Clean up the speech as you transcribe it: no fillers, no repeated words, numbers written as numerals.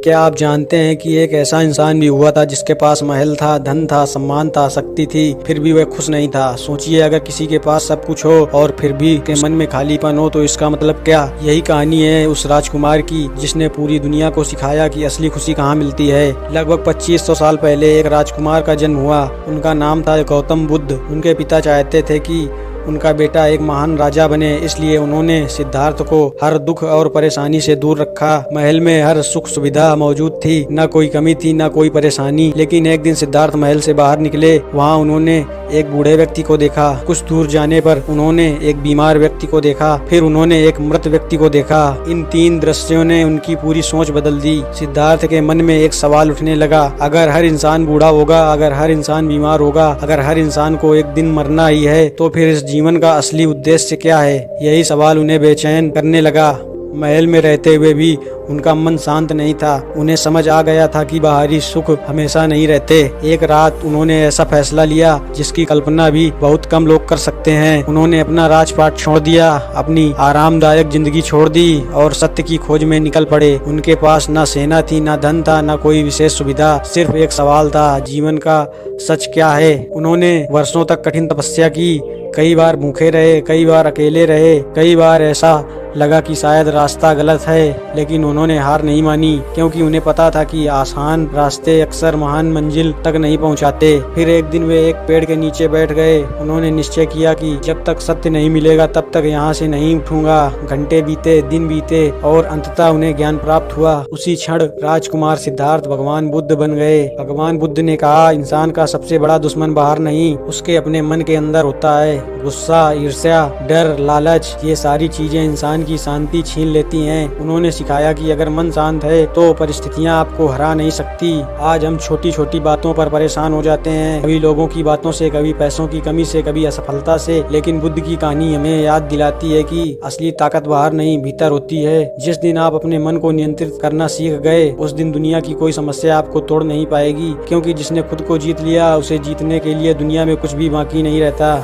क्या आप जानते हैं कि एक ऐसा इंसान भी हुआ था जिसके पास महल था, धन था, सम्मान था, शक्ति थी, फिर भी वह खुश नहीं था। सोचिए, अगर किसी के पास सब कुछ हो और फिर भी के मन में खालीपन हो तो इसका मतलब क्या। यही कहानी है उस राजकुमार की जिसने पूरी दुनिया को सिखाया कि असली खुशी कहाँ मिलती है। लगभग 2500 साल पहले एक राजकुमार का जन्म हुआ। उनका नाम था गौतम बुद्ध। उनके पिता चाहते थे कि उनका बेटा एक महान राजा बने, इसलिए उन्होंने सिद्धार्थ को हर दुख और परेशानी से दूर रखा। महल में हर सुख सुविधा मौजूद थी, न कोई कमी थी न कोई परेशानी। लेकिन एक दिन सिद्धार्थ महल से बाहर निकले, वहाँ उन्होंने एक बूढ़े व्यक्ति को देखा। कुछ दूर जाने पर उन्होंने एक बीमार व्यक्ति को देखा, फिर उन्होंने एक मृत व्यक्ति को देखा। इन 3 दृश्यों ने उनकी पूरी सोच बदल दी। सिद्धार्थ के मन में एक सवाल उठने लगा, अगर हर इंसान बूढ़ा होगा, अगर हर इंसान बीमार होगा, अगर हर इंसान को एक दिन मरना ही है, तो फिर इस जीवन का असली उद्देश्य क्या है। यही सवाल उन्हें बेचैन करने लगा। महल में रहते हुए भी उनका मन शांत नहीं था। उन्हें समझ आ गया था कि बाहरी सुख हमेशा नहीं रहते। एक रात उन्होंने ऐसा फैसला लिया जिसकी कल्पना भी बहुत कम लोग कर सकते हैं। उन्होंने अपना राजपाट छोड़ दिया, अपनी आरामदायक जिंदगी छोड़ दी और सत्य की खोज में निकल पड़े। उनके पास न सेना थी, न धन था, न कोई विशेष सुविधा। सिर्फ एक सवाल था, जीवन का सच क्या है। उन्होंने वर्षों तक कठिन तपस्या की, कई बार भूखे रहे, कई बार अकेले रहे, कई बार ऐसा लगा कि शायद रास्ता गलत है, लेकिन उन्होंने हार नहीं मानी, क्योंकि उन्हें पता था कि आसान रास्ते अक्सर महान मंजिल तक नहीं पहुंचाते। फिर एक दिन वे एक पेड़ के नीचे बैठ गए। उन्होंने निश्चय किया कि जब तक सत्य नहीं मिलेगा तब तक यहाँ से नहीं उठूंगा। घंटे बीते, दिन बीते और अंततः उन्हें ज्ञान प्राप्त हुआ। उसी क्षण राजकुमार सिद्धार्थ भगवान बुद्ध बन गए। भगवान बुद्ध ने कहा, इंसान का सबसे बड़ा दुश्मन बाहर नहीं, उसके अपने मन के अंदर होता है। गुस्सा, ईर्ष्या, डर, लालच, ये सारी चीजें इंसान की शांति छीन लेती हैं। उन्होंने सिखाया कि अगर मन शांत है तो परिस्थितियां आपको हरा नहीं सकती। आज हम छोटी छोटी बातों पर परेशान हो जाते हैं, कभी लोगों की बातों से, कभी पैसों की कमी से, कभी असफलता से। लेकिन बुद्ध की कहानी हमें याद दिलाती है कि असली ताकत बाहर नहीं, भीतर होती है। जिस दिन आप अपने मन को नियंत्रित करना सीख गए, उस दिन दुनिया की कोई समस्या आपको तोड़ नहीं पाएगी, क्योंकि जिसने खुद को जीत लिया उसे जीतने के लिए दुनिया में कुछ भी बाकी नहीं रहता।